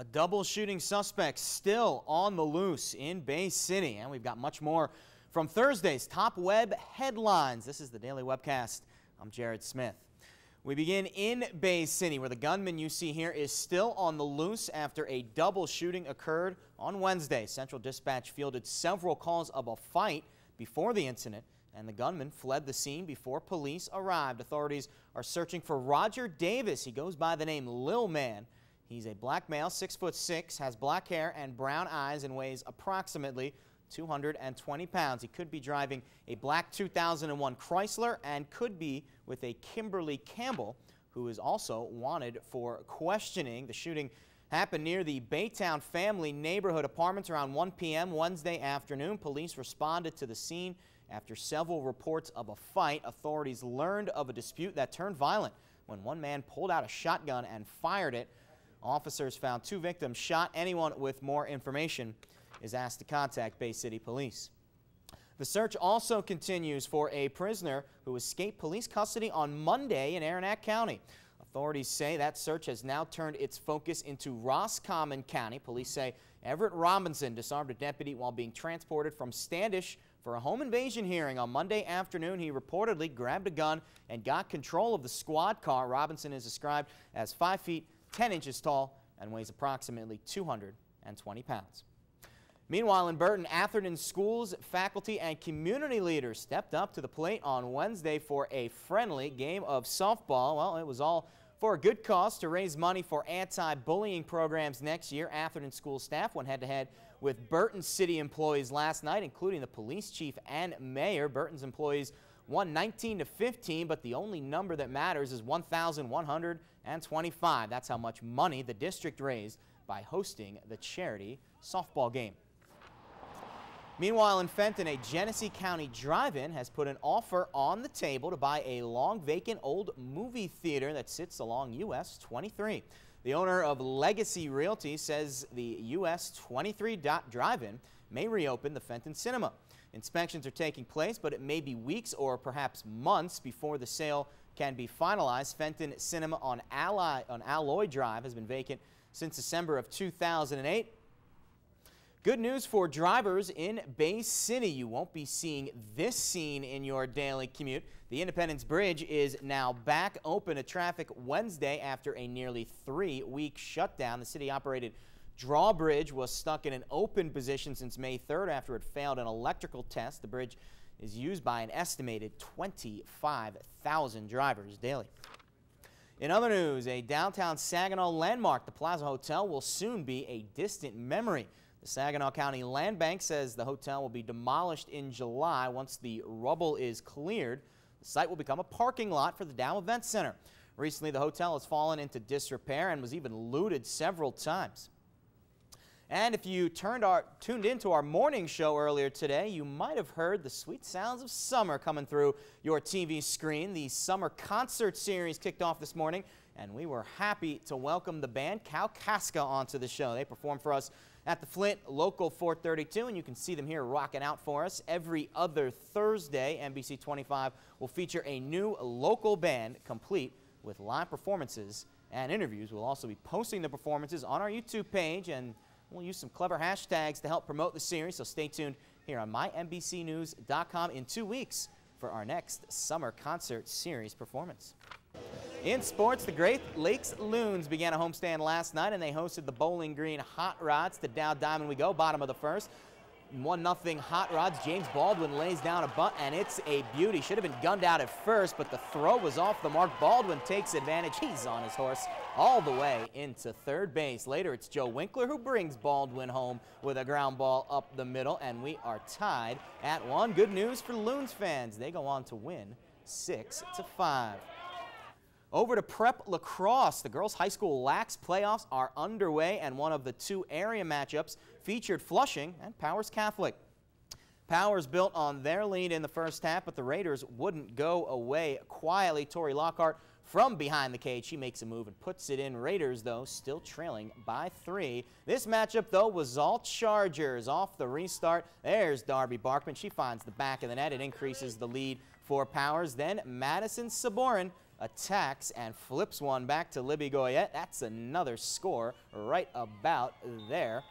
A double shooting suspect still on the loose in Bay City, and we've got much more from Thursday's top web headlines. This is the Daily Webcast. I'm Jared Smith. We begin in Bay City, where the gunman you see here is still on the loose after a double shooting occurred on Wednesday. Central Dispatch fielded several calls of a fight before the incident, and the gunman fled the scene before police arrived. Authorities are searching for Roger Davis. He goes by the name Lil Man. He's a black male, 6'6", has black hair and brown eyes, and weighs approximately 220 pounds. He could be driving a black 2001 Chrysler and could be with a Kimberly Campbell, who is also wanted for questioning. The shooting happened near the Baytown Family Neighborhood Apartments around 1 p.m. Wednesday afternoon. Police responded to the scene after several reports of a fight. Authorities learned of a dispute that turned violent when one man pulled out a shotgun and fired it. Officers found 2 victims shot. Anyone with more information is asked to contact Bay City Police. The search also continues for a prisoner who escaped police custody on Monday in Aranac County. Authorities say that search has now turned its focus into Roscommon County. Police say Everett Robinson disarmed a deputy while being transported from Standish for a home invasion hearing. On Monday afternoon, he reportedly grabbed a gun and got control of the squad car. Robinson is described as 5 feet 10 inches tall and weighs approximately 220 pounds. Meanwhile, in Burton, Atherton schools, faculty, and community leaders stepped up to the plate on Wednesday for a friendly game of softball. Well, it was all for a good cause to raise money for anti-bullying programs next year. Atherton school staff went head-to-head with Burton City employees last night, including the police chief and mayor. Burton's employees won 19-15, but the only number that matters is 1,125. That's how much money the district raised by hosting the charity softball game. Meanwhile, in Fenton, a Genesee County drive-in has put an offer on the table to buy a long-vacant old movie theater that sits along US 23. The owner of Legacy Realty says the US 23 drive-in may reopen the Fenton Cinema. Inspections are taking place, but it may be weeks or perhaps months before the sale can be finalized. Fenton Cinema on Alloy Drive has been vacant since December of 2008. Good news for drivers in Bay City. You won't be seeing this scene in your daily commute. The Independence Bridge is now back open to traffic Wednesday after a nearly 3-week shutdown. The city-operated drawbridge was stuck in an open position since May 3rd after it failed an electrical test. The bridge is used by an estimated 25,000 drivers daily. In other news, a downtown Saginaw landmark, the Plaza Hotel, will soon be a distant memory. The Saginaw County Land Bank says the hotel will be demolished in July. Once the rubble is cleared, the site will become a parking lot for the Dow Event Center. Recently, the hotel has fallen into disrepair and was even looted several times. And if you tuned into our morning show earlier today, you might have heard the sweet sounds of summer coming through your TV screen. The summer concert series kicked off this morning, and we were happy to welcome the band Kalkaska onto the show. They performed for us at the Flint Local 432, and you can see them here rocking out for us every other Thursday. NBC 25 will feature a new local band complete with live performances and interviews. We'll also be posting the performances on our YouTube page, and we'll use some clever hashtags to help promote the series, so stay tuned here on mynbcnews.com in 2 weeks for our next summer concert series performance. In sports, the Great Lakes Loons began a homestand last night, and they hosted the Bowling Green Hot Rods. To Dow Diamond we go, bottom of the first. 1-0 Hot Rods. James Baldwin lays down a bunt, and it's a beauty. Should have been gunned out at first, but the throw was off the mark. Baldwin takes advantage. He's on his horse all the way into third base. Later, it's Joe Winkler who brings Baldwin home with a ground ball up the middle, and we are tied at 1. Good news for Loons fans. They go on to win 6-5. Over to prep lacrosse. The girls' high school LAX playoffs are underway, and one of the 2 area matchups featured Flushing and Powers Catholic. Powers built on their lead in the first half, but the Raiders wouldn't go away quietly. Tori Lockhart from behind the cage. She makes a move and puts it in. Raiders, though, still trailing by 3. This matchup, though, was all Chargers. Off the restart, there's Darby Barkman. She finds the back of the net. It increases the lead for Powers. Then Madison Saborin attacks and flips one back to Libby Goyette. That's another score right about there.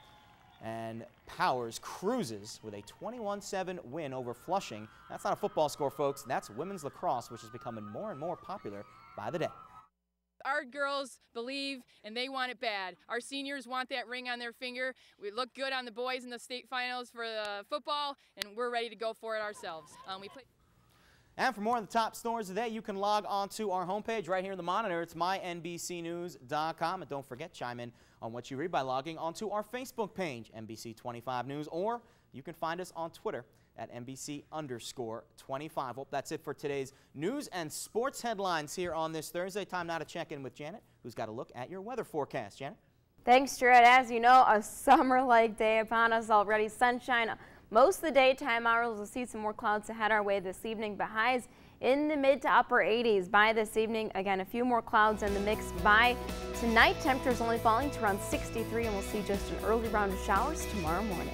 And Powers cruises with a 21-7 win over Flushing. That's not a football score, folks. That's women's lacrosse, which is becoming more and more popular by the day. Our girls believe and they want it bad. Our seniors want that ring on their finger. We look good on the boys in the state finals for the football, and we're ready to go for it ourselves. And for more on the top stories today, you can log on to our homepage right here in the monitor. It's mynbcnews.com. And don't forget, chime in on what you read by logging onto our Facebook page, NBC25 News, or you can find us on Twitter at NBC_25. Well, that's it for today's news and sports headlines here on this Thursday. Time now to check in with Janet, who's got a look at your weather forecast. Janet? Thanks, Jared. As you know, a summer-like day upon us already. Sunshine most of the daytime hours. We'll see some more clouds to head our way this evening, but highs in the mid to upper 80s by this evening. Again, a few more clouds in the mix by tonight. Temperatures only falling to around 63, and we'll see just an early round of showers tomorrow morning.